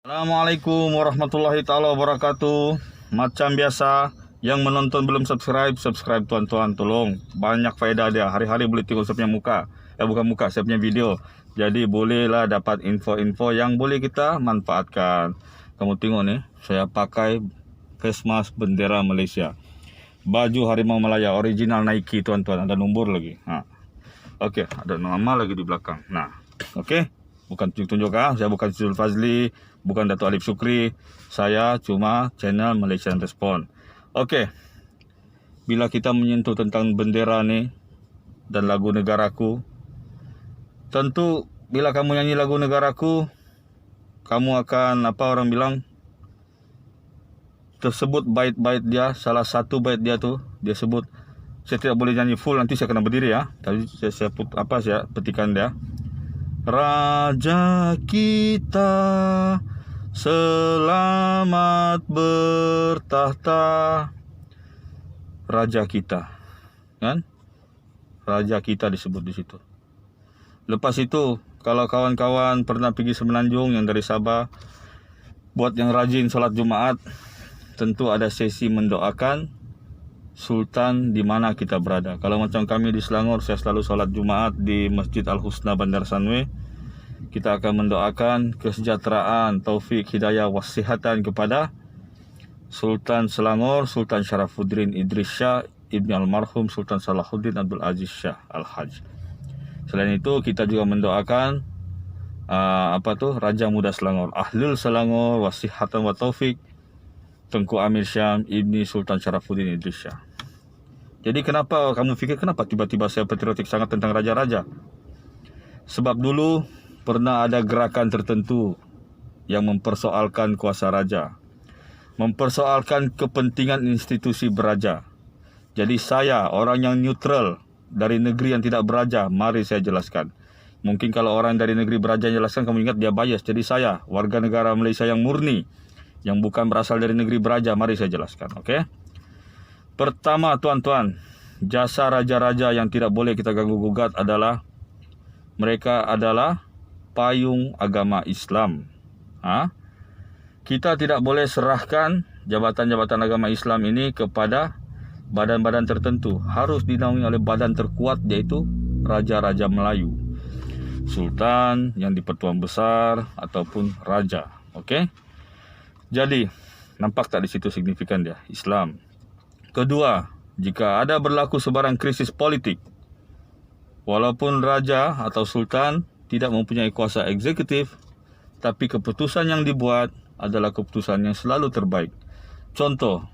Assalamualaikum warahmatullahi taala wabarakatuh. Macam biasa, yang menonton belum subscribe tuan-tuan, tolong. Banyak faedah dia. Hari-hari boleh tengok saya punya muka. Bukan muka, saya punya video. Jadi bolehlah dapat info-info yang boleh kita manfaatkan. Kamu tengok ni, saya pakai face mask bendera Malaysia. Baju Harimau Malaya original Nike tuan-tuan, ada nombor lagi. Okey, ada nama lagi di belakang. Okey. Bukan tunjuk-tunjuk saya bukan Syul Fazli, bukan Dato' Alif Syukri. Saya cuma channel Malaysian Respond. Okey. Bila kita menyentuh tentang bendera ni dan lagu negaraku, tentu bila kamu nyanyi lagu negaraku, kamu akan orang bilang, tersebut bait-bait dia, salah satu bait dia tu, dia sebut, saya tidak boleh nyanyi full, nanti saya kena berdiri ya. Tadi saya petikan dia. Raja kita selamat bertahta. Raja kita, kan? Raja kita disebut di situ. Lepas itu, kalau kawan-kawan pernah pergi Semenanjung yang dari Sabah, buat yang rajin solat Jumaat, tentu ada sesi mendoakan Sultan di mana kita berada. Kalau macam kami di Selangor, saya selalu solat Jumaat di Masjid Al-Husna Bandar Sunway. Kita akan mendoakan kesejahteraan, taufik, hidayah, wasihatan kepada Sultan Selangor, Sultan Syarafuddin Idris Shah Ibni Almarhum Sultan Salahuddin Abdul Aziz Shah Al-Haj. Selain itu, kita juga mendoakan Raja Muda Selangor, Ahlul Selangor, wasihatan wa taufik, Tengku Amir Syam Ibni Sultan Syarafuddin Idris Shah. Jadi kenapa kamu fikir kenapa tiba-tiba saya patriotik sangat tentang raja-raja? Sebab dulu pernah ada gerakan tertentu yang mempersoalkan kuasa raja, mempersoalkan kepentingan institusi beraja. Jadi saya, orang yang neutral dari negeri yang tidak beraja, mari saya jelaskan. Mungkin kalau orang dari negeri beraja jelaskan, kamu ingat dia bias. Jadi saya, warga negara Malaysia yang murni, yang bukan berasal dari negeri beraja, mari saya jelaskan. Okey? Pertama tuan-tuan, jasa raja-raja yang tidak boleh kita ganggu-gugat adalah mereka adalah payung agama Islam. Kita tidak boleh serahkan jabatan-jabatan agama Islam ini kepada badan-badan tertentu. Harus dinaungi oleh badan terkuat, yaitu raja-raja Melayu. Sultan yang di-Pertuan Besar ataupun raja. Okey? Jadi, nampak tak di situ signifikan dia, Islam. Kedua, jika ada berlaku sebarang krisis politik, walaupun raja atau sultan tidak mempunyai kuasa eksekutif, tapi keputusan yang dibuat adalah keputusan yang selalu terbaik. Contoh,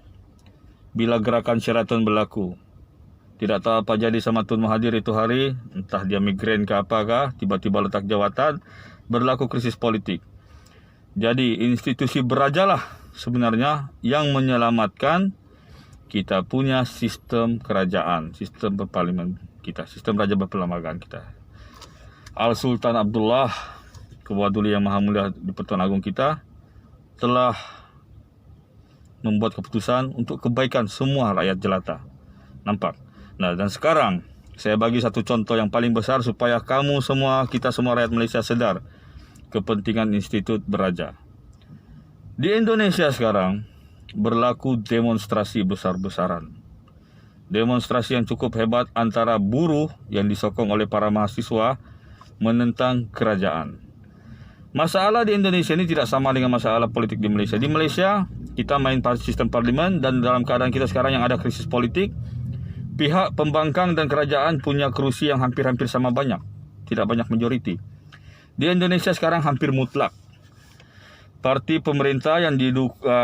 bila gerakan Sheraton berlaku, tidak tahu apa jadi sama Tun Mahathir itu hari, entah dia migrain ke apakah, tiba-tiba letak jawatan, berlaku krisis politik. Jadi institusi berajalah sebenarnya yang menyelamatkan kita punya sistem kerajaan, sistem berparlimen kita, sistem raja berperlembagaan kita. Al-Sultan Abdullah, Kewaduli yang Maha Mulia di Pertuan Agong kita, telah membuat keputusan untuk kebaikan semua rakyat jelata. Nampak? Dan sekarang saya bagi satu contoh yang paling besar supaya kamu semua, kita semua rakyat Malaysia sedar kepentingan institut beraja. Di Indonesia sekarang berlaku demonstrasi besar-besaran. Demonstrasi yang cukup hebat antara buruh yang disokong oleh para mahasiswa menentang kerajaan. Masalah di Indonesia ini tidak sama dengan masalah politik di Malaysia. Di Malaysia, kita main sistem parlimen dan dalam keadaan kita sekarang yang ada krisis politik, pihak pembangkang dan kerajaan punya kerusi yang hampir-hampir sama banyak. Tidak banyak majoriti. Di Indonesia sekarang hampir mutlak. Parti pemerintah yang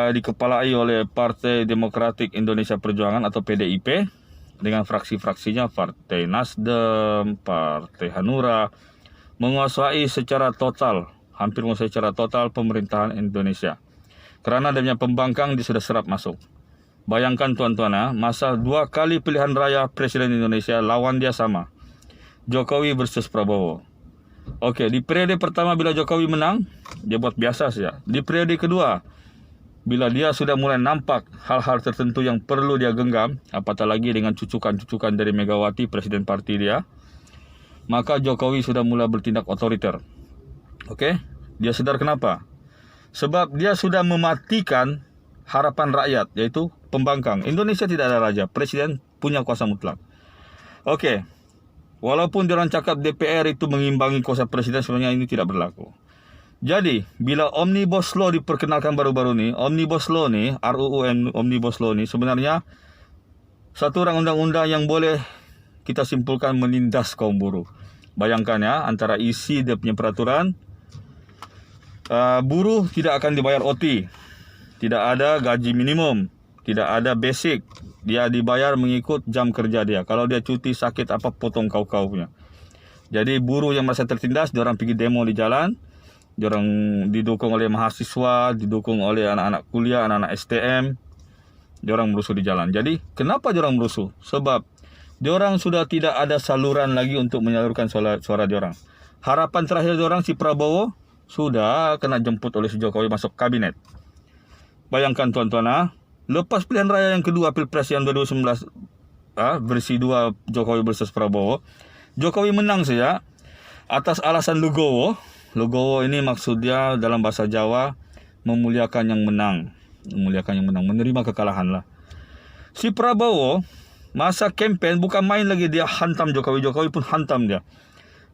dikepalai oleh Partai Demokratik Indonesia Perjuangan atau PDIP dengan fraksi-fraksinya Partai Nasdem, Partai Hanura, menguasai secara total, hampir menguasai secara total pemerintahan Indonesia. Kerana adanya pembangkang, dia sudah serap masuk. Bayangkan tuan-tuan, masa 2 kali pilihan raya Presiden Indonesia, lawan dia sama. Jokowi versus Prabowo. Okey, di periode pertama bila Jokowi menang, dia buat biasa saja. Di periode kedua, bila dia sudah mulai nampak hal-hal tertentu yang perlu dia genggam, apatah lagi dengan cucukan-cucukan dari Megawati, presiden parti dia, maka Jokowi sudah mulai bertindak otoriter. Okey, dia sedar kenapa? Sebab dia sudah mematikan harapan rakyat, iaitu pembangkang. Indonesia tidak ada raja, presiden punya kuasa mutlak. Okey. Walaupun diorang cakap DPR itu mengimbangi kuasa presiden, sebenarnya ini tidak berlaku. Jadi, bila Omnibus Law diperkenalkan baru-baru ni, Omnibus Law ni, RUU Omnibus Law ni sebenarnya satu orang undang-undang yang boleh kita simpulkan menindas kaum buruh. Bayangkan ya, antara isi dia punya peraturan, buruh tidak akan dibayar OT, tidak ada gaji minimum, tidak ada basic, dia dibayar mengikut jam kerja dia. Kalau dia cuti, sakit apa, potong kau-kau punya. Jadi buruh yang merasa tertindas, diorang pergi demo di jalan, diorang didukung oleh mahasiswa, didukung oleh anak-anak kuliah, anak-anak STM, diorang merusuh di jalan. Jadi kenapa diorang merusuh? Sebab diorang sudah tidak ada saluran lagi untuk menyalurkan suara diorang. Harapan terakhir diorang, si Prabowo, sudah kena jemput oleh si Jokowi masuk kabinet. Bayangkan tuan-tuan, lepas pilihan raya yang kedua Pilpres yang 2019, versi 2 Jokowi versus Prabowo, Jokowi menang saja atas alasan legowo. Legowo ini maksudnya dalam bahasa Jawa memuliakan yang menang. Memuliakan yang menang, menerima kekalahan lah. Si Prabowo masa kempen bukan main lagi, dia hantam Jokowi, Jokowi pun hantam dia.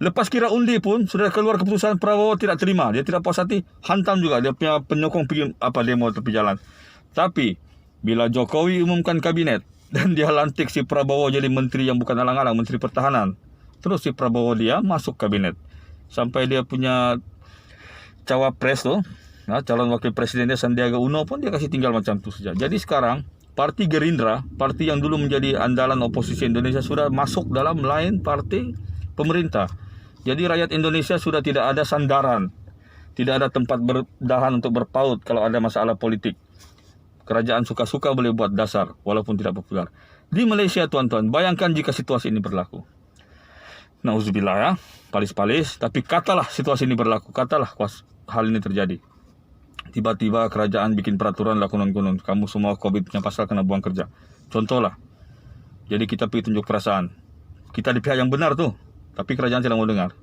Lepas kira undi pun sudah keluar keputusan, Prabowo tidak terima, dia tidak puas hati, hantam juga dia punya penyokong pergi demo tepi jalan. Tapi bila Jokowi umumkan kabinet dan dia lantik si Prabowo jadi menteri yang bukan alang-alang, menteri pertahanan, terus si Prabowo dia masuk kabinet. Sampai dia punya cawapres tu, calon wakil presiden dia Sandiaga Uno pun dia kasih tinggal macam tu saja. Jadi sekarang Parti Gerindra, parti yang dulu menjadi andalan oposisi Indonesia, sudah masuk dalam line parti pemerintah. Jadi rakyat Indonesia sudah tidak ada sandaran, tidak ada tempat berdahan untuk berpaut kalau ada masalah politik. Kerajaan suka-suka boleh buat dasar walaupun tidak popular. Di Malaysia tuan-tuan, bayangkan jika situasi ini berlaku. Nauzubillah ya, palis-palis, tapi katalah situasi ini berlaku, katalah hal ini terjadi. Tiba-tiba kerajaan bikin peraturan lah konon-konon, kamu semua COVID punya pasal kena buang kerja. Contohlah. Jadi kita pergi tunjuk perasaan. Kita di pihak yang benar tu, tapi kerajaan tidak mau dengar.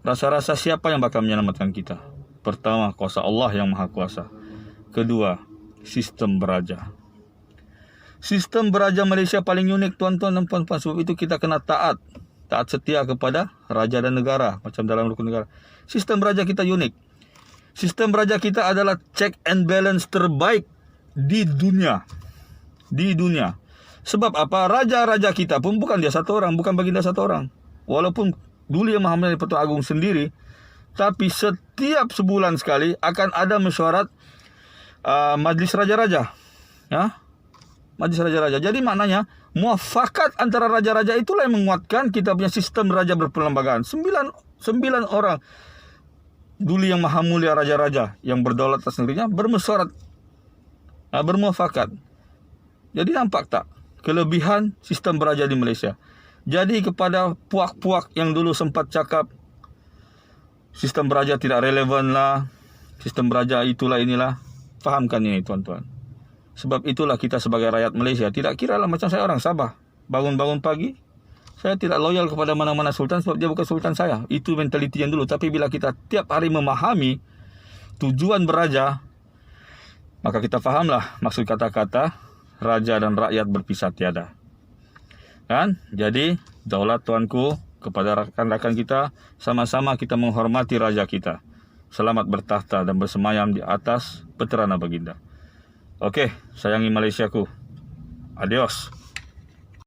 Rasa-rasa siapa yang bakal menyelamatkan kita? Pertama, kuasa Allah yang Maha Kuasa. Kedua, sistem beraja. Sistem beraja Malaysia paling unik tuan-tuan dan puan-puan. Sebab itu kita kena taat setia kepada raja dan negara, macam dalam rukun negara. Sistem beraja kita unik. Sistem beraja kita adalah check and balance terbaik di dunia. Di dunia. Sebab apa? Raja-raja kita pun bukan dia satu orang, bukan baginda satu orang. Walaupun dulu yang Maha Mulia Pertuan Agung sendiri, tapi setiap sebulan sekali akan ada mesyuarat majlis raja-raja. Ya? Majlis raja-raja. Jadi maknanya muafakat antara raja-raja itulah yang menguatkan kita punya sistem raja berperlembagaan. 9 orang dulu yang Maha Mulia raja-raja yang berdaulat atas negerinya bermesyuarat, bermuafakat. Jadi nampak tak kelebihan sistem beraja di Malaysia? Jadi kepada puak-puak yang dulu sempat cakap sistem beraja tidak relevan lah, sistem beraja itulah inilah, fahamkan ini tuan-tuan. Sebab itulah kita sebagai rakyat Malaysia, tidak kira lah macam saya orang Sabah, bangun-bangun pagi, saya tidak loyal kepada mana-mana sultan sebab dia bukan sultan saya. Itu mentaliti yang dulu. Tapi bila kita tiap hari memahami tujuan beraja, maka kita fahamlah maksud kata-kata raja dan rakyat berpisah tiada. Kan? Jadi, daulat tuanku, kepada rakan-rakan kita, sama-sama kita menghormati raja kita. Selamat bertahta dan bersemayam di atas peterana baginda. Okey, sayangi Malaysiaku. Adios.